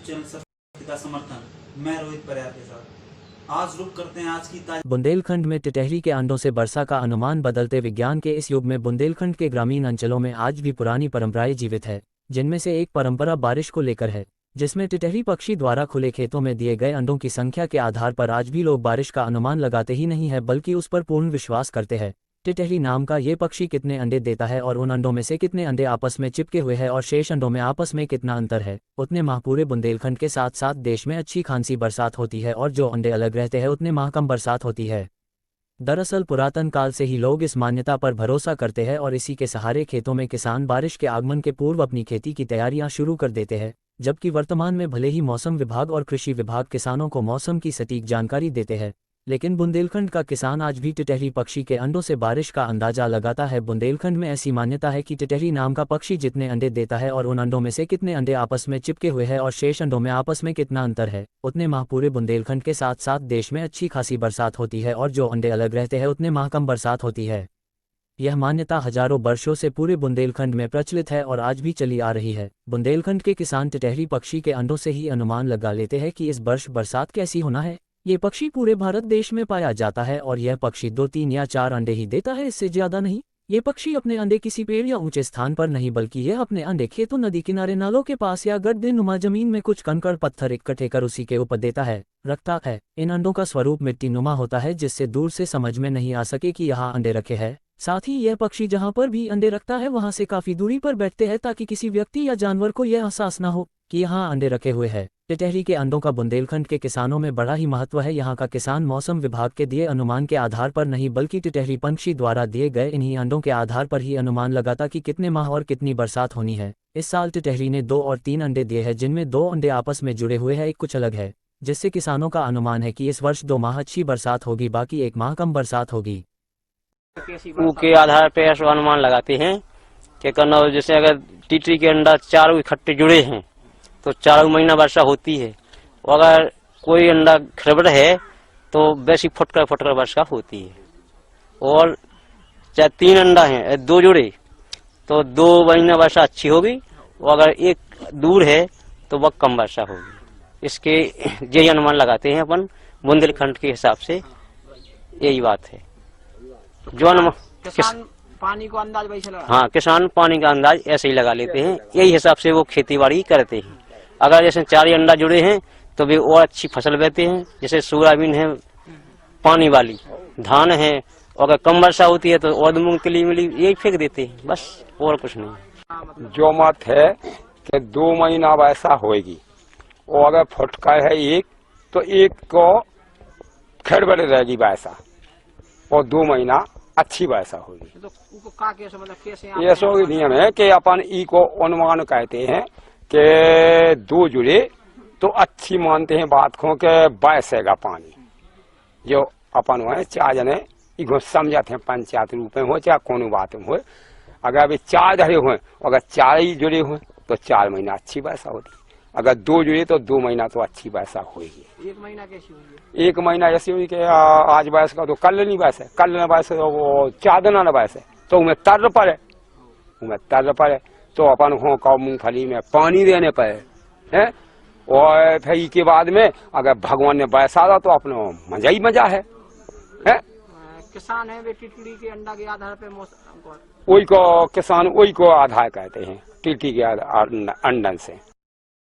YouTube channel सशक्ति का समर्थन, मैं रोहित परियार के साथ आज रुक करते हैं आज की ताजा। बुंदेलखंड में टिटहरी के अंडों से वर्षा का अनुमान। बदलते विज्ञान के इस युग में बुंदेलखंड के ग्रामीण अंचलों में आज भी पुरानी परंपराएं जीवित है, जिनमें से एक परंपरा बारिश को लेकर है, जिसमें टिटहरी पक्षी द्वारा खुले खेतों में दिए गए अंडों की संख्या के आधार पर आज भी लोग बारिश का अनुमान लगाते ही नहीं है, बल्कि उस पर पूर्ण विश्वास करते हैं। टिटहरी नाम का ये पक्षी कितने अंडे देता है और उन अंडों में से कितने अंडे आपस में चिपके हुए हैं और शेष अंडों में आपस में कितना अंतर है, उतने माह पूरे बुंदेलखंड के साथ साथ देश में अच्छी खासी बरसात होती है और जो अंडे अलग रहते हैं उतने माह कम बरसात होती है। दरअसल पुरातन काल से ही लोग इस मान्यता पर भरोसा करते हैं और इसी के सहारे खेतों में किसान बारिश के आगमन के पूर्व अपनी खेती की तैयारियां शुरू कर देते हैं, जबकि वर्तमान में भले ही मौसम विभाग और कृषि विभाग किसानों को मौसम की सटीक जानकारी देते हैं, लेकिन बुंदेलखंड का किसान आज भी टिटहरी पक्षी के अंडों से बारिश का अंदाजा लगाता है। बुंदेलखंड में ऐसी मान्यता है कि टिटहरी नाम का पक्षी जितने अंडे देता है और उन अंडों में से कितने अंडे आपस में चिपके हुए हैं और शेष अंडों में आपस में कितना अंतर है, उतने माह पूरे बुंदेलखंड के साथ साथ देश में अच्छी खासी बरसात होती है और जो अंडे अलग रहते हैं उतने माह कम बरसात होती है। यह मान्यता हजारों वर्षों से पूरे बुंदेलखंड में प्रचलित है और आज भी चली आ रही है। बुंदेलखंड के किसान टिटहरी पक्षी के अंडों से ही अनुमान लगा लेते हैं कि इस वर्ष बरसात कैसी होना है। ये पक्षी पूरे भारत देश में पाया जाता है और यह पक्षी 2, 3 या 4 अंडे ही देता है, इससे ज्यादा नहीं। ये पक्षी अपने अंडे किसी पेड़ या ऊंचे स्थान पर नहीं, बल्कि यह अपने अंडे खेतों, नदी किनारे, नालों के पास या गड्ढे नुमा जमीन में कुछ कंकड़ पत्थर इकट्ठे कर उसी के ऊपर देता है, रखता है। इन अंडों का स्वरूप मिट्टी नुमा होता है, जिससे दूर से समझ में नहीं आ सके कि यहाँ अंडे रखे हैं। साथ ही यह पक्षी जहाँ पर भी अंडे रखता है वहाँ से काफी दूरी पर बैठते हैं, ताकि किसी व्यक्ति या जानवर को यह एहसास न हो कि यहाँ अंडे रखे हुए हैं। टिटहरी के अंडों का बुंदेलखंड के किसानों में बड़ा ही महत्व है। यहाँ का किसान मौसम विभाग के दिए अनुमान के आधार पर नहीं, बल्कि टिटहरी पक्षी द्वारा दिए गए इन्हीं अंडों के आधार पर ही अनुमान लगाता कि कितने माह और कितनी बरसात होनी है। इस साल टिटहरी ने 2 और 3 अंडे दिए हैं, जिनमें 2 अंडे आपस में जुड़े हुए हैं, एक कुछ अलग है, जिससे किसानों का अनुमान है कि इस वर्ष 2 माह अच्छी बरसात होगी, बाकी 1 माह कम बरसात होगी। के आधार पे ऐसा अनुमान लगाते हैं कि करना, जैसे अगर टिटरी के अंडा 4 इकट्ठे जुड़े हैं तो 4 महीना वर्षा होती है, और अगर कोई अंडा खरबड़ है तो वैसी फटकर वर्षा होती है। और चाहे 3 अंडा है 2 जुड़े तो 2 महीना वर्षा अच्छी होगी, और अगर एक दूर है तो वह कम वर्षा होगी। इसके यही अनुमान लगाते हैं अपन बुंदेलखंड के हिसाब से, यही बात है जो किसान पानी को अंदाज वैसे लगा। हाँ, किसान पानी का अंदाज ऐसे ही लगा लेते हैं, यही हिसाब से वो खेती बाड़ी करते हैं। अगर जैसे 4 ही अंडा जुड़े हैं तो वे और अच्छी फसल बोते हैं, जैसे सोयाबीन है पानी वाली, धान है, और अगर कम वर्षा होती है तो और मूंगफली मिली यही फेंक देते हैं, बस और कुछ नहीं। जो मत है कि 2 महीना वर्षा होगी, और अगर फटका है एक तो एक को खड़बड़ रहेगी वर्षा, और 2 महीना अच्छी वर्षा होगी। तो उनको का कैसे, मतलब कैसे ऐसा नियम है कि अपन ई को अनुमान कहते हैं कि 2 जुड़े तो अच्छी मानते हैं बात को के बरसेगा पानी। जो अपन हुए 4 जने इको समझाते हैं, पंचायत रूप में हो चाहे कोनो बात में हो, अगर अभी 4 धरे हुए, अगर 4 ही जुड़े हुए तो 4 महीना अच्छी वर्षा होती, अगर 2 जुड़े तो 2 महीना तो अच्छी वर्षा होगी। 1 महीना कैसी हुई? 1 महीना ऐसी हुई कि आज वर्ष का तो कल नहीं बरसे, कल न बरसे तो वो 4 दिन न बरसे तो उन्हें तर पड़े तो अपन को मूंगफली में पानी देने पड़े है। और फिर के बाद में अगर भगवान ने बरसा दा तो अपना मजा ही मजा है। किसान है वे टिटरी के अंडा के आधार पे मौसम वही को किसान वही को आधार कहते हैं, टिटरी के अंडन से।